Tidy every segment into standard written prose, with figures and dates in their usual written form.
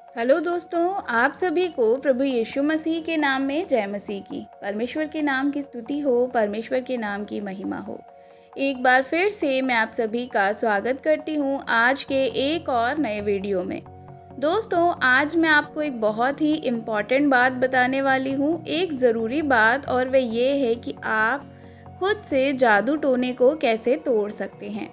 Hello दोस्तों, आप सभी को प्रभु यीशु मसीह के नाम में जय मसीह की। परमेश्वर के नाम की स्तुति हो, परमेश्वर के नाम की महिमा हो। एक बार फिर से मैं आप सभी का स्वागत करती हूँ आज के एक और नए वीडियो में। दोस्तों, आज मैं आपको एक बहुत ही इम्पॉर्टेंट बात बताने वाली हूँ, एक ज़रूरी बात, और वह ये है कि आप खुद से जादू टोने को कैसे तोड़ सकते हैं।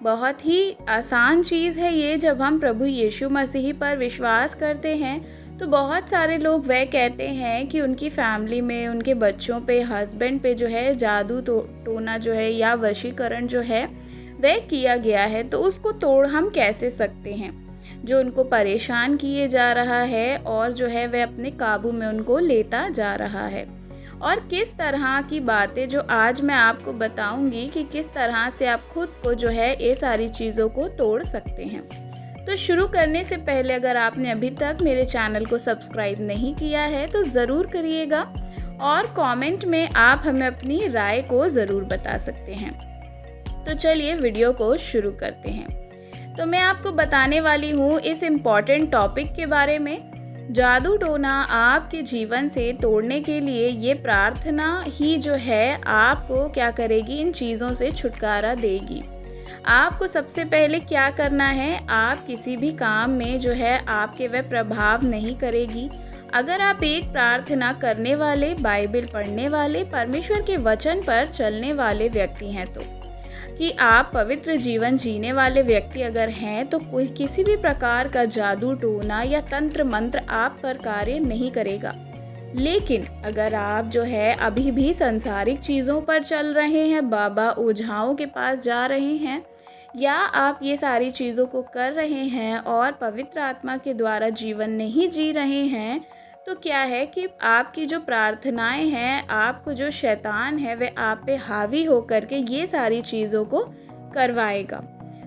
बहुत ही आसान चीज़ है ये। जब हम प्रभु यीशु मसीह पर विश्वास करते हैं तो बहुत सारे लोग वह कहते हैं कि उनकी फैमिली में, उनके बच्चों पे, हस्बैंड पे जो है जादू टोना जो है या वशीकरण जो है वह किया गया है, तो उसको तोड़ हम कैसे सकते हैं। जो उनको परेशान किए जा रहा है और जो है वह अपने काबू में उनको लेता जा रहा है, और किस तरह की बातें जो आज मैं आपको बताऊंगी कि किस तरह से आप खुद को जो है ये सारी चीज़ों को तोड़ सकते हैं। तो शुरू करने से पहले अगर आपने अभी तक मेरे चैनल को सब्सक्राइब नहीं किया है तो ज़रूर करिएगा, और कमेंट में आप हमें अपनी राय को ज़रूर बता सकते हैं। तो चलिए वीडियो को शुरू करते हैं। तो मैं आपको बताने वाली हूँ इस इम्पॉर्टेंट टॉपिक के बारे में। जादू टोना आपके जीवन से तोड़ने के लिए ये प्रार्थना ही जो है आपको क्या करेगी, इन चीज़ों से छुटकारा देगी। आपको सबसे पहले क्या करना है, आप किसी भी काम में जो है आपके वह प्रभाव नहीं करेगी अगर आप एक प्रार्थना करने वाले, बाइबल पढ़ने वाले, परमेश्वर के वचन पर चलने वाले व्यक्ति हैं। तो कि आप पवित्र जीवन जीने वाले व्यक्ति अगर हैं तो कोई किसी भी प्रकार का जादू टोना या तंत्र मंत्र आप पर कार्य नहीं करेगा। लेकिन अगर आप जो है अभी भी सांसारिक चीज़ों पर चल रहे हैं, बाबा ओझाओं के पास जा रहे हैं, या आप ये सारी चीज़ों को कर रहे हैं और पवित्र आत्मा के द्वारा जीवन नहीं जी रहे हैं, तो क्या है कि आपकी जो प्रार्थनाएं हैं, आपको जो शैतान है वह आप पे हावी होकर के ये सारी चीज़ों को करवाएगा।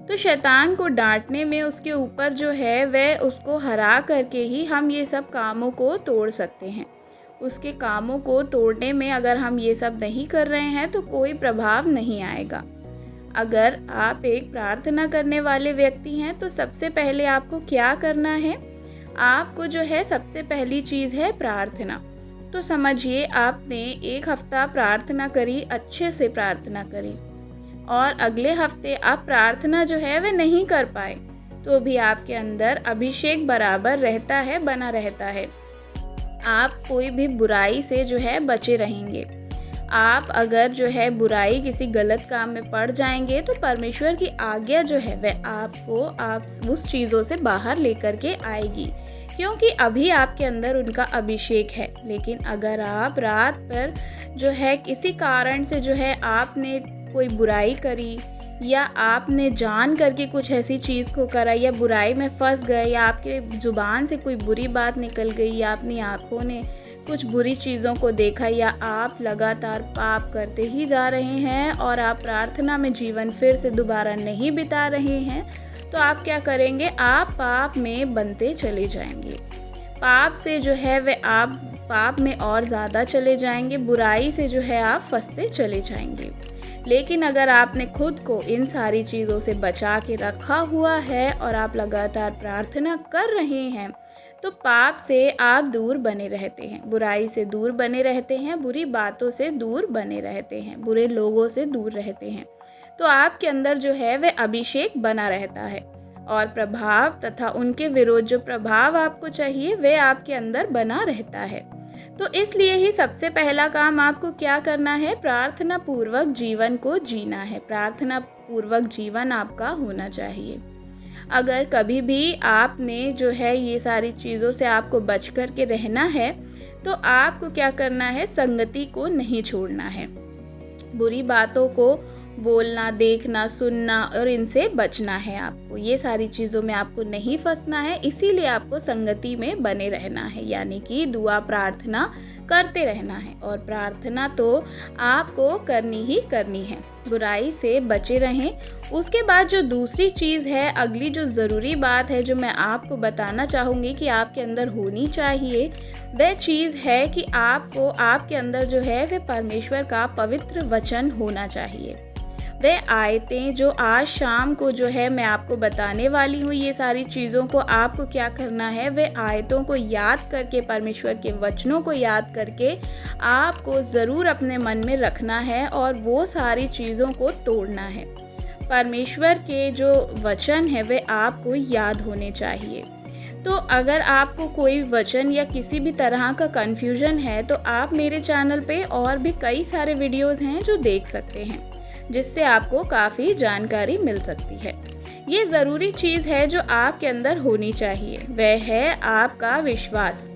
तो शैतान को डांटने में, उसके ऊपर जो है वह उसको हरा करके ही हम ये सब कामों को तोड़ सकते हैं। उसके कामों को तोड़ने में अगर हम ये सब नहीं कर रहे हैं तो कोई प्रभाव नहीं आएगा। अगर आप एक प्रार्थना करने वाले व्यक्ति हैं तो सबसे पहले आपको क्या करना है, आपको जो है सबसे पहली चीज़ है प्रार्थना। तो समझिए, आपने एक हफ्ता प्रार्थना करी, अच्छे से प्रार्थना करी, और अगले हफ्ते आप प्रार्थना जो है वह नहीं कर पाए, तो भी आपके अंदर अभिषेक बराबर रहता है, बना रहता है। आप कोई भी बुराई से जो है बचे रहेंगे। आप अगर जो है बुराई, किसी गलत काम में पड़ जाएंगे तो परमेश्वर की आज्ञा जो है वह आपको उस चीज़ों से बाहर लेकर के आएगी, क्योंकि अभी आपके अंदर उनका अभिषेक है। लेकिन अगर आप रात पर जो है किसी कारण से जो है आपने कोई बुराई करी, या आपने जान करके कुछ ऐसी चीज़ को करा, या बुराई में फंस गए, या आपके ज़ुबान से कोई बुरी बात निकल गई, या अपनी आँखों ने कुछ बुरी चीज़ों को देखा, या आप लगातार पाप करते ही जा रहे हैं और आप प्रार्थना में जीवन फिर से दोबारा नहीं बिता रहे हैं, तो आप क्या करेंगे, आप पाप में बनते चले जाएंगे। पाप से जो है वह आप पाप में और ज़्यादा चले जाएंगे, बुराई से जो है आप फंसते चले जाएंगे। लेकिन अगर आपने खुद को इन सारी चीज़ों से बचा के रखा हुआ है और आप लगातार प्रार्थना कर रहे हैं, तो पाप से आप दूर बने रहते हैं, बुराई से दूर बने रहते हैं, बुरी बातों से दूर बने रहते हैं, बुरे लोगों से दूर रहते हैं। तो आपके अंदर जो है वह अभिषेक बना रहता है, और प्रभाव तथा उनके विरोध जो प्रभाव आपको चाहिए वह आपके अंदर बना रहता है। तो इसलिए ही सबसे पहला काम आपको क्या करना है, प्रार्थना पूर्वक जीवन को जीना है। प्रार्थना पूर्वक जीवन आपका होना चाहिए। अगर कभी भी आपने जो है ये सारी चीज़ों से आपको बच कर के रहना है, तो आपको क्या करना है, संगति को नहीं छोड़ना है। बुरी बातों को बोलना, देखना, सुनना और इनसे बचना है आपको। ये सारी चीज़ों में आपको नहीं फंसना है, इसीलिए आपको संगति में बने रहना है, यानी कि दुआ प्रार्थना करते रहना है। और प्रार्थना तो आपको करनी ही करनी है, बुराई से बचे रहें। उसके बाद जो दूसरी चीज़ है, अगली जो ज़रूरी बात है जो मैं आपको बताना चाहूँगी कि आपके अंदर होनी चाहिए, वह चीज़ है कि आपको आपके अंदर जो है वह परमेश्वर का पवित्र वचन होना चाहिए। वह आयतें जो आज शाम को जो है मैं आपको बताने वाली हूँ, ये सारी चीज़ों को आपको क्या करना है, वह आयतों को याद करके, परमेश्वर के वचनों को याद करके आपको ज़रूर अपने मन में रखना है और वो सारी चीज़ों को तोड़ना है। परमेश्वर के जो वचन है वे आपको याद होने चाहिए। तो अगर आपको कोई वचन या किसी भी तरह का कन्फ्यूजन है तो आप मेरे चैनल पे और भी कई सारे वीडियोस हैं जो देख सकते हैं, जिससे आपको काफ़ी जानकारी मिल सकती है। ये ज़रूरी चीज़ है जो आपके अंदर होनी चाहिए, वह है आपका विश्वास।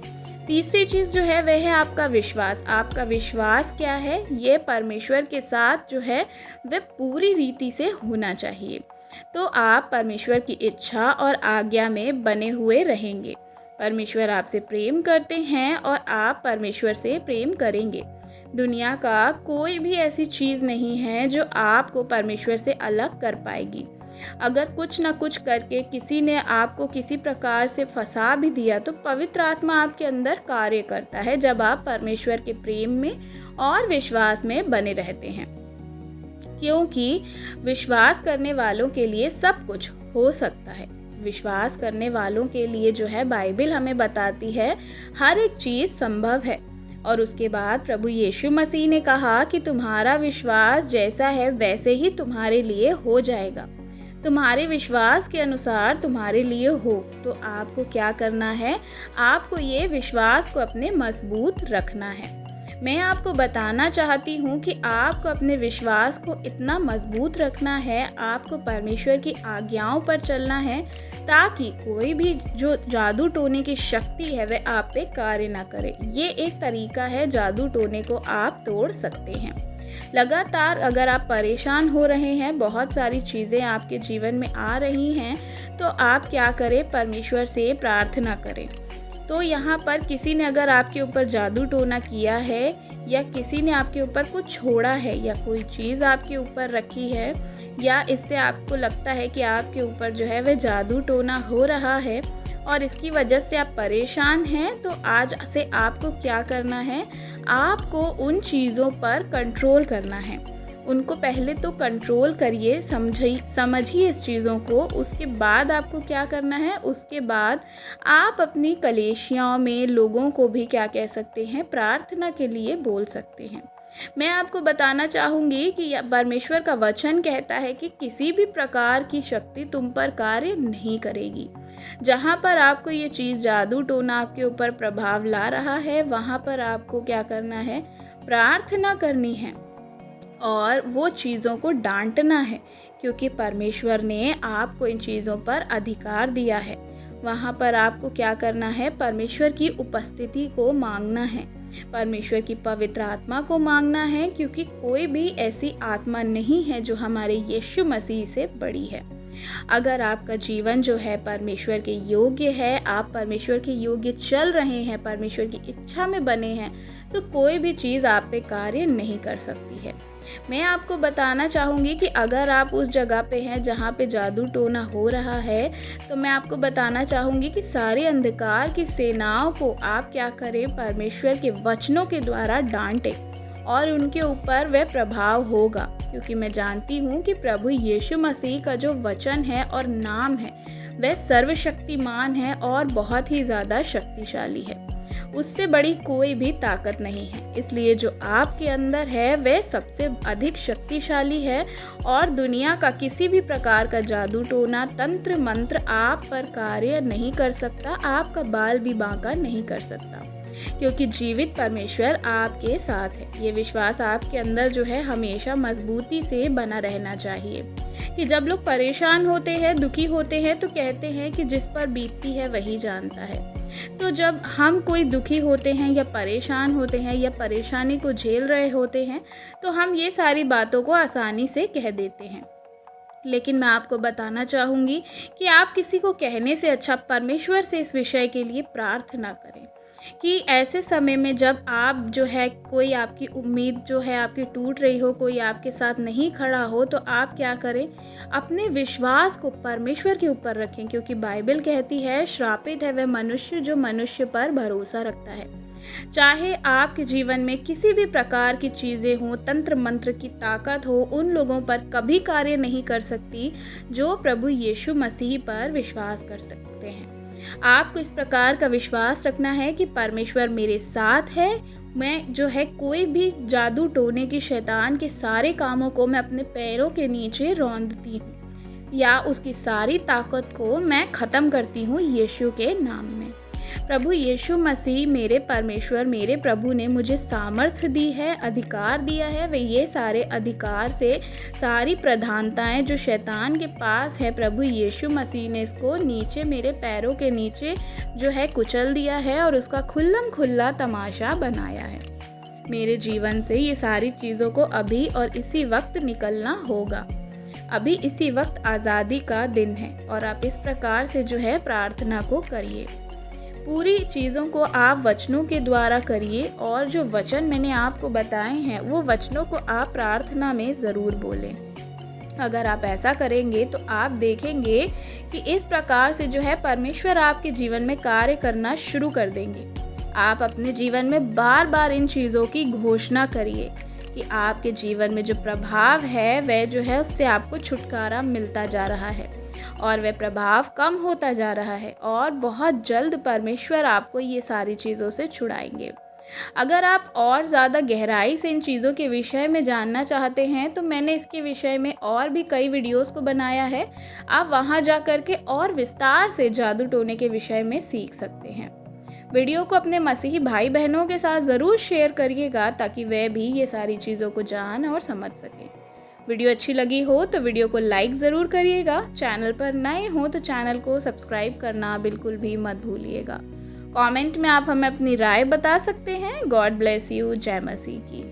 तीसरी चीज़ जो है वह है आपका विश्वास। आपका विश्वास क्या है? ये परमेश्वर के साथ जो है वह पूरी रीति से होना चाहिए। तो आप परमेश्वर की इच्छा और आज्ञा में बने हुए रहेंगे। परमेश्वर आपसे प्रेम करते हैं और आप परमेश्वर से प्रेम करेंगे। दुनिया का कोई भी ऐसी चीज़ नहीं है जो आपको परमेश्वर से अलग कर पाएगी। अगर कुछ न कुछ करके किसी ने आपको किसी प्रकार से फंसा भी दिया तो पवित्र आत्मा आपके अंदर कार्य करता है जब आप परमेश्वर के प्रेम में और विश्वास में बने रहते हैं, क्योंकि विश्वास करने वालों के लिए सब कुछ हो सकता है। विश्वास करने वालों के लिए जो है बाइबल हमें बताती है हर एक चीज़ संभव है। और उसके बाद प्रभु यीशु मसीह ने कहा कि तुम्हारा विश्वास जैसा है वैसे ही तुम्हारे लिए हो जाएगा। तुम्हारे विश्वास के अनुसार तुम्हारे लिए हो। तो आपको क्या करना है? आपको ये विश्वास को अपने मजबूत रखना है। मैं आपको बताना चाहती हूँ कि आपको अपने विश्वास को इतना मजबूत रखना है, आपको परमेश्वर की आज्ञाओं पर चलना है, ताकि कोई भी जो जादू टोने की शक्ति है वह आप पे कार्य ना करे। ये एक तरीका है जादू टोने को आप तोड़ सकते हैं। लगातार अगर आप परेशान हो रहे हैं, बहुत सारी चीज़ें आपके जीवन में आ रही हैं, तो आप क्या करें? परमेश्वर से प्रार्थना करें। तो यहाँ पर किसी ने अगर आपके ऊपर जादू टोना किया है या किसी ने आपके ऊपर कुछ छोड़ा है या कोई चीज़ आपके ऊपर रखी है या इससे आपको लगता है कि आपके ऊपर जो है वह जादू टोना हो रहा है और इसकी वजह से आप परेशान हैं, तो आज से आपको क्या करना है? आपको उन चीज़ों पर कंट्रोल करना है। उनको पहले तो कंट्रोल करिए, समझिए इस चीज़ों को। उसके बाद आपको क्या करना है? उसके बाद आप अपनी कलीसियाओं में लोगों को भी क्या कह सकते हैं? प्रार्थना के लिए बोल सकते हैं। मैं आपको बताना चाहूँगी कि परमेश्वर का वचन कहता है कि किसी भी प्रकार की शक्ति तुम पर कार्य नहीं करेगी। जहाँ पर आपको ये चीज़ जादू टोना आपके ऊपर प्रभाव ला रहा है, वहाँ पर आपको क्या करना है? प्रार्थना करनी है और वो चीज़ों को डांटना है, क्योंकि परमेश्वर ने आपको इन चीज़ों पर अधिकार दिया है। वहाँ पर आपको क्या करना है? परमेश्वर की उपस्थिति को मांगना है, परमेश्वर की पवित्र आत्मा को मांगना है, क्योंकि कोई भी ऐसी आत्मा नहीं है जो हमारे यीशु मसीह से बड़ी है। अगर आपका जीवन जो है परमेश्वर के योग्य है, आप परमेश्वर के योग्य चल रहे हैं, परमेश्वर की इच्छा में बने हैं, तो कोई भी चीज़ आप पे कार्य नहीं कर सकती है। मैं आपको बताना चाहूँगी कि अगर आप उस जगह पे हैं जहाँ पे जादू टोना हो रहा है, तो मैं आपको बताना चाहूँगी कि सारे अंधकार की सेनाओं को आप क्या करें? परमेश्वर के वचनों के द्वारा डांटें और उनके ऊपर वह प्रभाव होगा, क्योंकि मैं जानती हूँ कि प्रभु यीशु मसीह का जो वचन है और नाम है वह सर्वशक्तिमान है और बहुत ही ज़्यादा शक्तिशाली है। उससे बड़ी कोई भी ताकत नहीं है। इसलिए जो आपके अंदर है वह सबसे अधिक शक्तिशाली है और दुनिया का किसी भी प्रकार का जादू टोना, तंत्र मंत्र आप पर कार्य नहीं कर सकता, आपका बाल भी बांका नहीं कर सकता, क्योंकि जीवित परमेश्वर आपके साथ है। ये विश्वास आपके अंदर जो है हमेशा मजबूती से बना रहना चाहिए कि जब लोग परेशान होते हैं, दुखी होते हैं, तो कहते हैं कि जिस पर बीतती है वही जानता है। तो जब हम कोई दुखी होते हैं या परेशान होते हैं या परेशानी को झेल रहे होते हैं, तो हम ये सारी बातों को आसानी से कह देते हैं। लेकिन मैं आपको बताना चाहूँगी कि आप किसी को कहने से अच्छा परमेश्वर से इस विषय के लिए प्रार्थना करें कि ऐसे समय में जब आप जो है कोई आपकी उम्मीद जो है आपकी टूट रही हो, कोई आपके साथ नहीं खड़ा हो, तो आप क्या करें? अपने विश्वास को परमेश्वर के ऊपर रखें, क्योंकि बाइबल कहती है श्रापित है वह मनुष्य जो मनुष्य पर भरोसा रखता है। चाहे आपके जीवन में किसी भी प्रकार की चीज़ें हों, तंत्र मंत्र की ताकत हो, उन लोगों पर कभी कार्य नहीं कर सकती जो प्रभु यीशु मसीह पर विश्वास कर सकते हैं। आपको इस प्रकार का विश्वास रखना है कि परमेश्वर मेरे साथ है। मैं जो है कोई भी जादू टोने की शैतान के सारे कामों को मैं अपने पैरों के नीचे रौंदती हूँ या उसकी सारी ताकत को मैं ख़त्म करती हूँ यीशु के नाम में। प्रभु यीशु मसीह मेरे परमेश्वर मेरे प्रभु ने मुझे सामर्थ्य दी है, अधिकार दिया है। वे ये सारे अधिकार से सारी प्रधानताएं जो शैतान के पास है, प्रभु यीशु मसीह ने इसको नीचे मेरे पैरों के नीचे जो है कुचल दिया है और उसका खुल्लम खुल्ला तमाशा बनाया है। मेरे जीवन से ये सारी चीज़ों को अभी और इसी वक्त निकलना होगा। अभी इसी वक्त आज़ादी का दिन है और आप इस प्रकार से जो है प्रार्थना को करिए। पूरी चीज़ों को आप वचनों के द्वारा करिए और जो वचन मैंने आपको बताए हैं वो वचनों को आप प्रार्थना में ज़रूर बोलें। अगर आप ऐसा करेंगे तो आप देखेंगे कि इस प्रकार से जो है परमेश्वर आपके जीवन में कार्य करना शुरू कर देंगे। आप अपने जीवन में बार बार इन चीज़ों की घोषणा करिए कि आपके जीवन में जो प्रभाव है वह जो है उससे आपको छुटकारा मिलता जा रहा है और वह प्रभाव कम होता जा रहा है और बहुत जल्द परमेश्वर आपको ये सारी चीज़ों से छुड़ाएंगे। अगर आप और ज़्यादा गहराई से इन चीज़ों के विषय में जानना चाहते हैं तो मैंने इसके विषय में और भी कई वीडियोस को बनाया है। आप वहां जा कर के और विस्तार से जादू टोने के विषय में सीख सकते हैं। वीडियो को अपने मसीही भाई बहनों के साथ ज़रूर शेयर करिएगा ताकि वे भी ये सारी चीज़ों को जान और समझ सकें। वीडियो अच्छी लगी हो तो वीडियो को लाइक ज़रूर करिएगा। चैनल पर नए हो तो चैनल को सब्सक्राइब करना बिल्कुल भी मत भूलिएगा। कमेंट में आप हमें अपनी राय बता सकते हैं। God bless you. जय मसीह की।